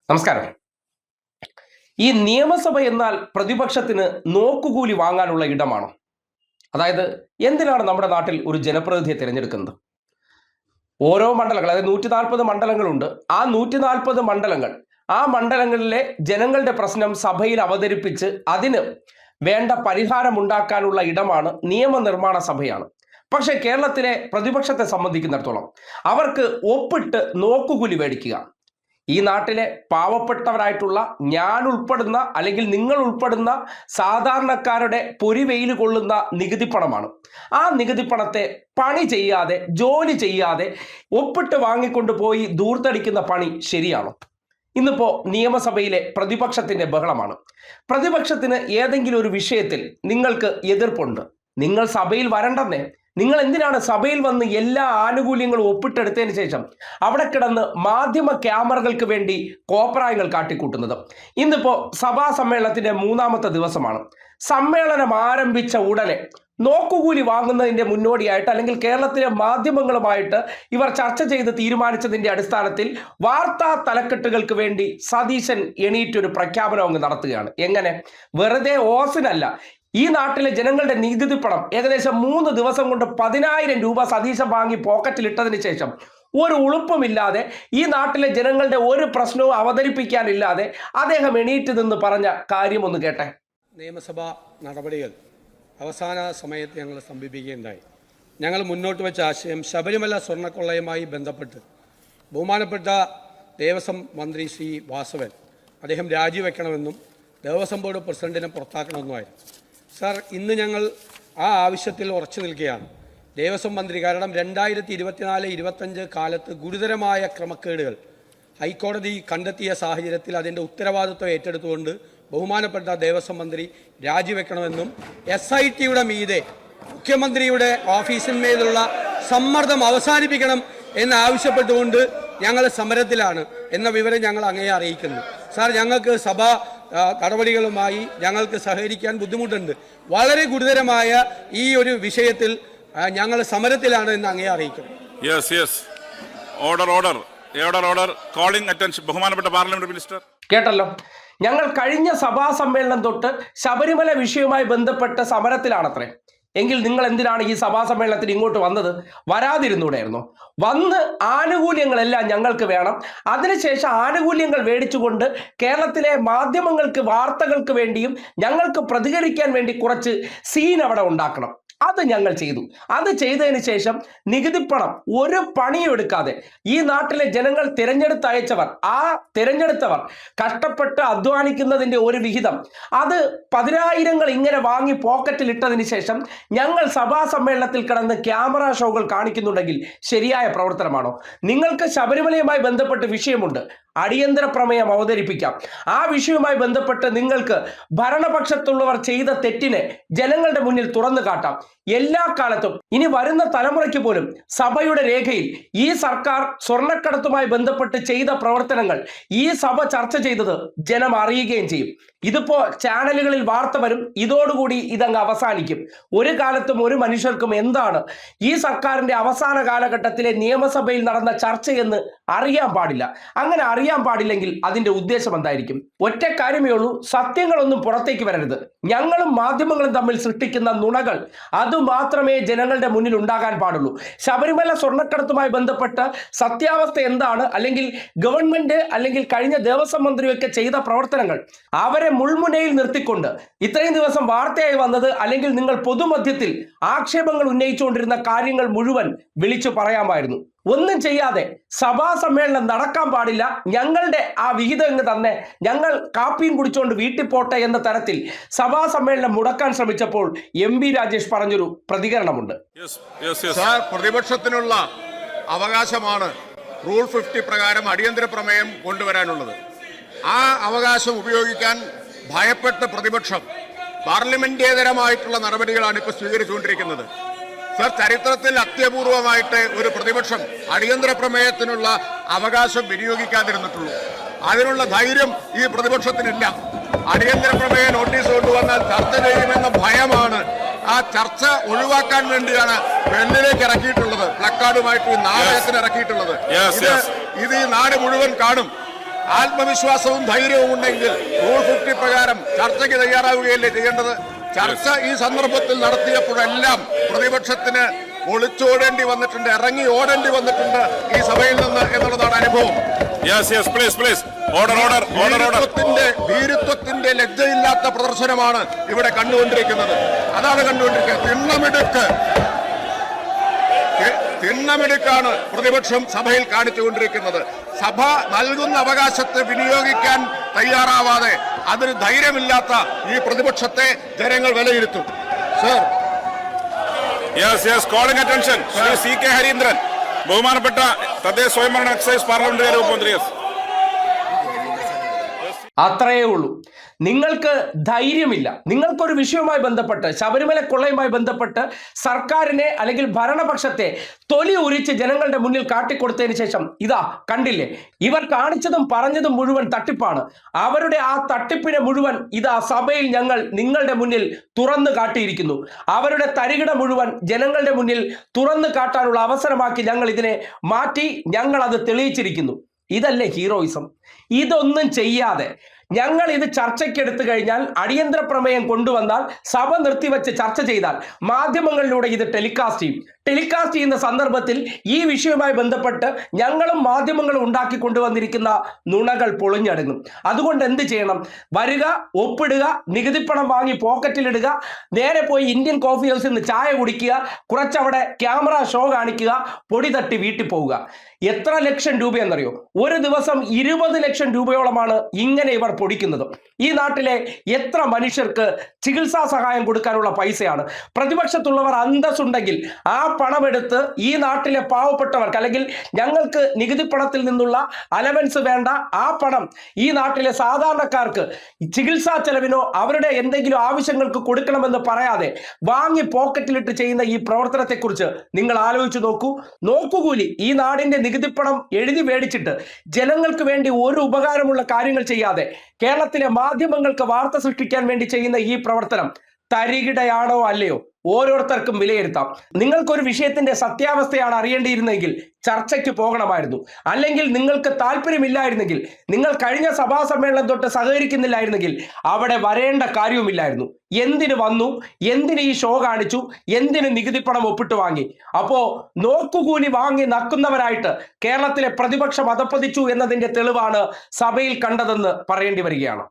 നമസ്കാരം. ഈ നിയമസഭ എന്നാൽ പ്രതിപക്ഷത്തിന് നോക്കുകൂലി വാങ്ങാനുള്ള ഇടമാണ്. അതായത് എന്തിനാണ് നമ്മുടെ നാട്ടിൽ ഒരു ജനപ്രതിനിധിയെ തിരഞ്ഞെടുക്കുന്നത്? ഓരോ മണ്ഡലങ്ങൾ, അതായത് 140 മണ്ഡലങ്ങളുണ്ട്. ആ 140 മണ്ഡലങ്ങൾ, ആ മണ്ഡലങ്ങളിലെ ജനങ്ങളുടെ പ്രശ്നം സഭയിൽ അവതരിപ്പിച്ച് അതിന് വേണ്ട പരിഹാരം ഉണ്ടാക്കാനുള്ള ഇടമാണ് നിയമനിർമ്മാണ സഭയാണ്. പക്ഷേ കേരളത്തിലെ പ്രതിപക്ഷത്തെ സംബന്ധിക്കുന്നിടത്തോളം അവർക്ക് ഒപ്പിട്ട് നോക്കുകൂലി മേടിക്കുക. ഈ നാട്ടിലെ പാവപ്പെട്ടവരായിട്ടുള്ള ഞാൻ ഉൾപ്പെടുന്ന അല്ലെങ്കിൽ നിങ്ങൾ ഉൾപ്പെടുന്ന സാധാരണക്കാരുടെ പൊരിവെയിൽ കൊള്ളുന്ന നികുതിപ്പണമാണ്. ആ നികുതിപ്പണത്തെ പണി ചെയ്യാതെ, ജോലി ചെയ്യാതെ ഒപ്പിട്ട് വാങ്ങിക്കൊണ്ട് പോയി ദൂർത്തടിക്കുന്ന പണി ശരിയാണോ? ഇന്നിപ്പോൾ നിയമസഭയിലെ പ്രതിപക്ഷത്തിന്റെ ബഹളമാണ്. പ്രതിപക്ഷത്തിന് ഏതെങ്കിലും ഒരു വിഷയത്തിൽ നിങ്ങൾക്ക് എതിർപ്പുണ്ട്, നിങ്ങൾ സഭയിൽ വരണ്ടെന്നേ. നിങ്ങൾ എന്തിനാണ് സഭയിൽ വന്ന് എല്ലാ ആനുകൂല്യങ്ങളും ഒപ്പിട്ടെടുത്തതിന് ശേഷം അവിടെ കിടന്ന് മാധ്യമ ക്യാമറകൾക്ക് വേണ്ടി കോപ്രായങ്ങൾ കാട്ടിക്കൂട്ടുന്നത്? ഇന്നിപ്പോൾ സഭാ സമ്മേളനത്തിന്റെ 3ാമത്തെ ദിവസമാണ്. സമ്മേളനം ആരംഭിച്ച ഉടനെ നോക്കുകൂലി വാങ്ങുന്നതിന്റെ മുന്നോടിയായിട്ട് അല്ലെങ്കിൽ കേരളത്തിലെ മാധ്യമങ്ങളുമായിട്ട് ഇവർ ചർച്ച ചെയ്ത് തീരുമാനിച്ചതിന്റെ അടിസ്ഥാനത്തിൽ വാർത്താ തലക്കെട്ടുകൾക്ക് വേണ്ടി സതീശൻ എണീറ്റൊരു പ്രഖ്യാപനം അങ്ങ് നടത്തുകയാണ്. എങ്ങനെ? വെറുതെ ഓസിനല്ല, ഈ നാട്ടിലെ ജനങ്ങളുടെ നികുതിപ്പണം ഏകദേശം 3 ദിവസം കൊണ്ട് 10,000 രൂപ സതീശൻ വാങ്ങി പോക്കറ്റിലിട്ടതിന് ശേഷം ഒരു ഉളുപ്പുമില്ലാതെ ഈ നാട്ടിലെ ജനങ്ങളുടെ ഒരു പ്രശ്നവും അവതരിപ്പിക്കാനില്ലാതെ അദ്ദേഹം എണീറ്റ് നിന്ന് പറഞ്ഞ കാര്യം ഒന്ന് കേട്ടെ. നിയമസഭാ നടപടികൾ അവസാന സമയത്ത് ഞങ്ങൾ സമീപിക്കുകയുണ്ടായി. ഞങ്ങൾ മുന്നോട്ട് വെച്ച ആശയം ശബരിമല സ്വർണ്ണക്കൊള്ളയുമായി ബന്ധപ്പെട്ട് ബഹുമാനപ്പെട്ട ദേവസ്വം മന്ത്രി ശ്രീ വാസവൻ അദ്ദേഹം രാജിവെക്കണമെന്നും ദേവസ്വം ബോർഡ് പ്രസിഡന്റിനെ പുറത്താക്കണമെന്നുമായിരുന്നു. സാർ, ഇന്ന് ഞങ്ങൾ ആ ആവശ്യത്തിൽ ഉറച്ചു നിൽക്കുകയാണ്. ദേവസ്വം മന്ത്രി, കാരണം 2024-25 കാലത്ത് ഗുരുതരമായ ക്രമക്കേടുകൾ ഹൈക്കോടതി കണ്ടെത്തിയ സാഹചര്യത്തിൽ അതിൻ്റെ ഉത്തരവാദിത്വം ഏറ്റെടുത്തുകൊണ്ട് ബഹുമാനപ്പെട്ട ദേവസ്വം മന്ത്രി രാജിവെക്കണമെന്നും SITയുടെ മീതെ മുഖ്യമന്ത്രിയുടെ ഓഫീസിന്മേലുള്ള സമ്മർദ്ദം അവസാനിപ്പിക്കണം എന്നാവശ്യപ്പെട്ടുകൊണ്ട് ഞങ്ങൾ സമരത്തിലാണ് എന്ന വിവരം ഞങ്ങൾ അങ്ങയെ അറിയിക്കുന്നു. സാർ, ഞങ്ങൾക്ക് സഭാ നടപടികളുമായി ഞങ്ങൾക്ക് സഹകരിക്കാൻ ബുദ്ധിമുട്ടുണ്ട്. വളരെ ഗുരുതരമായ ഈ ഒരു വിഷയത്തിൽ ഞങ്ങൾ സമരത്തിലാണ് എന്ന് അങ്ങയെ അറിയിക്കുന്നു. ബഹുമാനപ്പെട്ട പാർലമെന്റ് മിനിസ്റ്റർ, കേട്ടല്ലോ. ഞങ്ങൾ കഴിഞ്ഞ സഭാ സമ്മേളനം തൊട്ട് ശബരിമല വിഷയവുമായി ബന്ധപ്പെട്ട സമരത്തിലാണത്രേ. എങ്കിൽ നിങ്ങൾ എന്തിനാണ് ഈ സഭാ സമ്മേളനത്തിന് ഇങ്ങോട്ട് വന്നത്? വരാതിരുന്നൂടായിരുന്നു? വന്ന് ആനുകൂല്യങ്ങളെല്ലാം ഞങ്ങൾക്ക് വേണം, അതിനുശേഷം ആനുകൂല്യങ്ങൾ മേടിച്ചുകൊണ്ട് കേരളത്തിലെ മാധ്യമങ്ങൾക്ക്, വാർത്തകൾക്ക് വേണ്ടിയും ഞങ്ങൾക്ക് പ്രതികരിക്കാൻ വേണ്ടി കുറച്ച് സീൻ അവിടെ ഉണ്ടാക്കണം. അത് ഞങ്ങൾ ചെയ്തു. അത് ചെയ്തതിന് ശേഷം നികുതിപ്പണം ഒരു പണിയും എടുക്കാതെ ഈ നാട്ടിലെ ജനങ്ങൾ തിരഞ്ഞെടുത്തയച്ചവർ, ആ തിരഞ്ഞെടുത്തവർ കഷ്ടപ്പെട്ട് അധ്വാനിക്കുന്നതിൻ്റെ ഒരു വിഹിതം അത് 10,000 ഇങ്ങനെ വാങ്ങി പോക്കറ്റിൽ ഇട്ടതിന് ശേഷം ഞങ്ങൾ സഭാ സമ്മേളനത്തിൽ കിടന്ന് ക്യാമറ ഷോകൾ കാണിക്കുന്നുണ്ടെങ്കിൽ ശരിയായ പ്രവർത്തനമാണോ? നിങ്ങൾക്ക് ശബരിമലയുമായി ബന്ധപ്പെട്ട് വിഷയമുണ്ട്, അടിയന്തര പ്രമേയം അവതരിപ്പിക്കാം. ആ വിഷയവുമായി ബന്ധപ്പെട്ട് നിങ്ങൾക്ക് ഭരണപക്ഷത്തുള്ളവർ ചെയ്ത തെറ്റിനെ ജനങ്ങളുടെ മുന്നിൽ തുറന്നു കാട്ടാം. എല്ലാ കാലത്തും ഇനി വരുന്ന തലമുറയ്ക്ക് പോലും സഭയുടെ രേഖയിൽ ഈ സർക്കാർ സ്വർണ്ണക്കടത്തുമായി ബന്ധപ്പെട്ട് ചെയ്ത പ്രവർത്തനങ്ങൾ ഈ സഭ ചർച്ച ചെയ്തത് ജനം അറിയുകയും ചെയ്യും. ഇതിപ്പോ ചാനലുകളിൽ വാർത്ത വരും, ഇതോടുകൂടി ഇതങ്ങ് അവസാനിക്കും. ഒരു കാലത്തും ഒരു മനുഷ്യർക്കും എന്താണ് ഈ സർക്കാരിന്റെ അവസാന കാലഘട്ടത്തിലെ നിയമസഭയിൽ നടന്ന ചർച്ചയെന്ന് അറിയാൻ പാടില്ല. അങ്ങനെ അറിയാൻ പാടില്ലെങ്കിൽ അതിന്റെ ഉദ്ദേശം എന്തായിരിക്കും? ഒറ്റ കാര്യമേ ഉള്ളൂ, സത്യങ്ങളൊന്നും പുറത്തേക്ക് വരരുത്. ഞങ്ങളും മാധ്യമങ്ങളും തമ്മിൽ സൃഷ്ടിക്കുന്ന നുണകൾ അതുമാത്രമേ ജനങ്ങളുടെ മുന്നിൽ ഉണ്ടാകാൻ പാടുള്ളൂ. ശബരിമല സ്വർണ്ണക്കടത്തുമായി ബന്ധപ്പെട്ട സത്യാവസ്ഥ എന്താണ്, അല്ലെങ്കിൽ ഗവൺമെന്റ് അല്ലെങ്കിൽ കഴിഞ്ഞ ദേവസ്വം മന്ത്രിയൊക്കെ ചെയ്ത പ്രവർത്തനങ്ങൾ അവരെ മുൾമുനയിൽ നിർത്തിക്കൊണ്ട് ഇത്രയും ദിവസം വാർത്തയായി വന്നത്, അല്ലെങ്കിൽ നിങ്ങൾ പൊതുമധ്യത്തിൽ ആക്ഷേപങ്ങൾ ഉന്നയിച്ചുകൊണ്ടിരുന്ന കാര്യങ്ങൾ മുഴുവൻ വിളിച്ചു പറയാമായിരുന്നു. ഒന്നും ചെയ്യാതെ സഭാ സമ്മേളനം നടക്കാൻ പാടില്ല, ഞങ്ങളുടെ ആ വിഹിതം എന്ന് തന്നെ ഞങ്ങൾ കാപ്പിയും കുടിച്ചുകൊണ്ട് വീട്ടിൽ പോട്ടെ എന്ന തരത്തിൽ സഭാ സമ്മേളനം മുടക്കാൻ ശ്രമിച്ചപ്പോൾ MP രാജേഷ് പറഞ്ഞൊരു പ്രതികരണമുണ്ട്. പ്രതിപക്ഷത്തിനുള്ള അവകാശമാണ് റൂൾ 50 പ്രകാരം അടിയന്തര പ്രമേയം കൊണ്ടുവരാനുള്ളത്. ആ അവകാശം ഉപയോഗിക്കാൻ ഭയപ്പെട്ട പ്രതിപക്ഷം പാർലമെന്റേതരമായിട്ടുള്ള നടപടികളാണ് ഇപ്പോൾ സ്വീകരിച്ചുകൊണ്ടിരിക്കുന്നത്. സർ, ചരിത്രത്തിൽ അത്യപൂർവമായിട്ട് ഒരു പ്രതിപക്ഷം അടിയന്തര പ്രമേയത്തിനുള്ള അവകാശം വിനിയോഗിക്കാതിരുന്നിട്ടുള്ളൂ. അതിനുള്ള ധൈര്യം ഈ പ്രതിപക്ഷത്തിനില്ല. അടിയന്തര പ്രമേയ നോട്ടീസ് കൊണ്ടുവന്നാൽ ചർച്ച ചെയ്യുമെന്ന ഭയമാണ്. ആ ചർച്ച ഒഴിവാക്കാൻ വേണ്ടിയാണ് വെള്ളിലേക്ക് ഇറക്കിയിട്ടുള്ളത്, പ്ലക്കാർഡുമായിട്ട് നാടകത്തിന് ഇറക്കിയിട്ടുള്ളത്. ഇത് ഈ നാട് മുഴുവൻ കാണും. ആത്മവിശ്വാസവും ധൈര്യവും ഉണ്ടെങ്കിൽ റൂൾ 50 പ്രകാരം ചർച്ചയ്ക്ക് തയ്യാറാവുകയല്ലേ ചെയ്യേണ്ടത്? ചർച്ച ഈ സന്ദർഭത്തിൽ നടത്തിയപ്പോഴെല്ലാം പ്രതിപക്ഷത്തിന് ഒളിച്ചോടേണ്ടി വന്നിട്ടുണ്ട്, ഇറങ്ങി ഓടേണ്ടി വന്നിട്ടുണ്ട് ഈ സഭയിൽ നിന്ന് എന്നുള്ളതാണ് അനുഭവം. ഭീരുത്വത്തിന്റെ ലജ്ജയില്ലാത്ത പ്രദർശനമാണ് ഇവിടെ കണ്ടുകൊണ്ടിരിക്കുന്നത്. അതാണ് കണ്ടുകൊണ്ടിരിക്കുന്നത്. തിണ്ണമിടുക്കാണ് പ്രതിപക്ഷം സഭയിൽ കാണിച്ചുകൊണ്ടിരിക്കുന്നത്. സഭ നൽകുന്ന അവകാശത്തെ വിനിയോഗിക്കാൻ തയ്യാറാവാതെ അതിന് ധൈര്യമില്ലാത്ത ഈ പ്രതിപക്ഷത്തെ ജനങ്ങൾ വിലയിരുത്തും. Sir, calling attention Shri CK Harindran, ബഹുമാനപ്പെട്ട തദ്ദേശ സ്വയംഭരണ എക്സൈസ് പാർലമെന്ററി ഉപമന്ത്രി. അത്രയേ ഉള്ളൂ. നിങ്ങൾക്ക് ധൈര്യമില്ല. നിങ്ങൾക്കൊരു വിഷയവുമായി ബന്ധപ്പെട്ട്, ശബരിമല കൊള്ളയുമായി ബന്ധപ്പെട്ട് സർക്കാരിനെ അല്ലെങ്കിൽ ഭരണപക്ഷത്തെ തൊലി ഉരിച്ച് ജനങ്ങളുടെ മുന്നിൽ കാട്ടിക്കൊടുത്തതിന് ശേഷം ഇതാ കണ്ടില്ലേ, ഇവർ കാണിച്ചതും പറഞ്ഞതും മുഴുവൻ തട്ടിപ്പാണ്. അവരുടെ ആ തട്ടിപ്പിനെ മുഴുവൻ ഇതാ സഭയിൽ ഞങ്ങൾ നിങ്ങളുടെ മുന്നിൽ തുറന്നു കാട്ടിയിരിക്കുന്നു. അവരുടെ തരികിട മുഴുവൻ ജനങ്ങളുടെ മുന്നിൽ തുറന്നു കാട്ടാനുള്ള അവസരമാക്കി ഞങ്ങൾ ഇതിനെ മാറ്റി, ഞങ്ങൾ അത് തെളിയിച്ചിരിക്കുന്നു. ഇതല്ലേ ഹീറോയിസം? ഇതൊന്നും ചെയ്യാതെ ഞങ്ങൾ ഇത് ചർച്ചയ്ക്കെടുത്തു കഴിഞ്ഞാൽ, അടിയന്തര പ്രമേയം കൊണ്ടുവന്നാൽ, സഭ നിർത്തിവെച്ച് ചർച്ച ചെയ്താൽ മാധ്യമങ്ങളിലൂടെ ഇത് ടെലികാസ്റ്റ് ചെയ്യും. ടെലികാസ്റ്റ് ചെയ്യുന്ന സന്ദർഭത്തിൽ ഈ വിഷയവുമായി ബന്ധപ്പെട്ട് ഞങ്ങളും മാധ്യമങ്ങളും ഉണ്ടാക്കി കൊണ്ടുവന്നിരിക്കുന്ന നുണകൾ പൊളിഞ്ഞടങ്ങും. അതുകൊണ്ട് എന്ത് ചെയ്യണം? വരിക, ഒപ്പിടുക, നികുതിപ്പണം വാങ്ങി പോക്കറ്റിലിടുക, നേരെ പോയി ഇന്ത്യൻ കോഫി ഹൗസിൽ നിന്ന് ചായ കുടിക്കുക, കുറച്ചവിടെ ക്യാമറ ഷോ കാണിക്കുക, പൊടി തട്ടി വീട്ടിൽ പോവുക. എത്ര ലക്ഷം രൂപയെന്നറിയോ? ഒരു ദിവസം 20 ലക്ഷം രൂപയോളമാണ് ഇങ്ങനെ ഇവർ പൊടിക്കുന്നത്. ഈ നാട്ടിലെ എത്ര മനുഷ്യർക്ക് ചികിത്സാ സഹായം കൊടുക്കാനുള്ള പൈസയാണ്? പ്രതിപക്ഷത്തുള്ളവർ അന്തസ്സുണ്ടെങ്കിൽ ആ പണമെടുത്ത് ഈ നാട്ടിലെ പാവപ്പെട്ടവർക്ക്, അല്ലെങ്കിൽ ഞങ്ങൾക്ക് നികുതി പണത്തിൽ നിന്നുള്ള അലവൻസ് വേണ്ട ആ പണം ഈ നാട്ടിലെ സാധാരണക്കാർക്ക് ചികിത്സാ ചെലവിനോ അവരുടെ എന്തെങ്കിലും ആവശ്യങ്ങൾക്ക് കൊടുക്കണമെന്ന് പറയാതെ വാങ്ങി പോക്കറ്റിലിട്ട് ചെയ്യുന്ന ഈ പ്രവർത്തനത്തെക്കുറിച്ച് നിങ്ങൾ ആലോചിച്ച് നോക്കൂ. നോക്കുകൂലി, ഈ നാടിന്റെ നികുതിപ്പണം എഴുതി മേടിച്ചിട്ട് ജനങ്ങൾക്ക് വേണ്ടി ഒരു ഉപകാരമുള്ള കാര്യങ്ങൾ ചെയ്യാതെ കേരളത്തിലെ മാധ്യമങ്ങൾക്ക് വാർത്ത സൃഷ്ടിക്കാൻ വേണ്ടി ചെയ്യുന്ന ഈ പ്രവർത്തനം തരികിടയാണോ അല്ലയോ ഓരോരുത്തർക്കും വിലയിരുത്താം. നിങ്ങൾക്കൊരു വിഷയത്തിന്റെ സത്യാവസ്ഥയാണ് അറിയേണ്ടിയിരുന്നെങ്കിൽ ചർച്ചയ്ക്ക് പോകണമായിരുന്നു. അല്ലെങ്കിൽ നിങ്ങൾക്ക് താല്പര്യമില്ലായിരുന്നെങ്കിൽ, നിങ്ങൾ കഴിഞ്ഞ സഭാ സമ്മേളനം തൊട്ട് സഹകരിക്കുന്നില്ലായിരുന്നെങ്കിൽ അവിടെ വരേണ്ട കാര്യവുമില്ലായിരുന്നു. എന്തിനു വന്നു? എന്തിന് ഈ ഷോ കാണിച്ചു? എന്തിന് നികുതിപ്പണം ഒപ്പിട്ട് വാങ്ങി? അപ്പോ നോക്കുകൂലി വാങ്ങി നക്കുന്നവരായിട്ട് കേരളത്തിലെ പ്രതിപക്ഷം അധപ്പതിച്ചു എന്നതിന്റെ തെളിവാണ് സഭയിൽ കണ്ടതെന്ന് പറയേണ്ടി വരികയാണ്.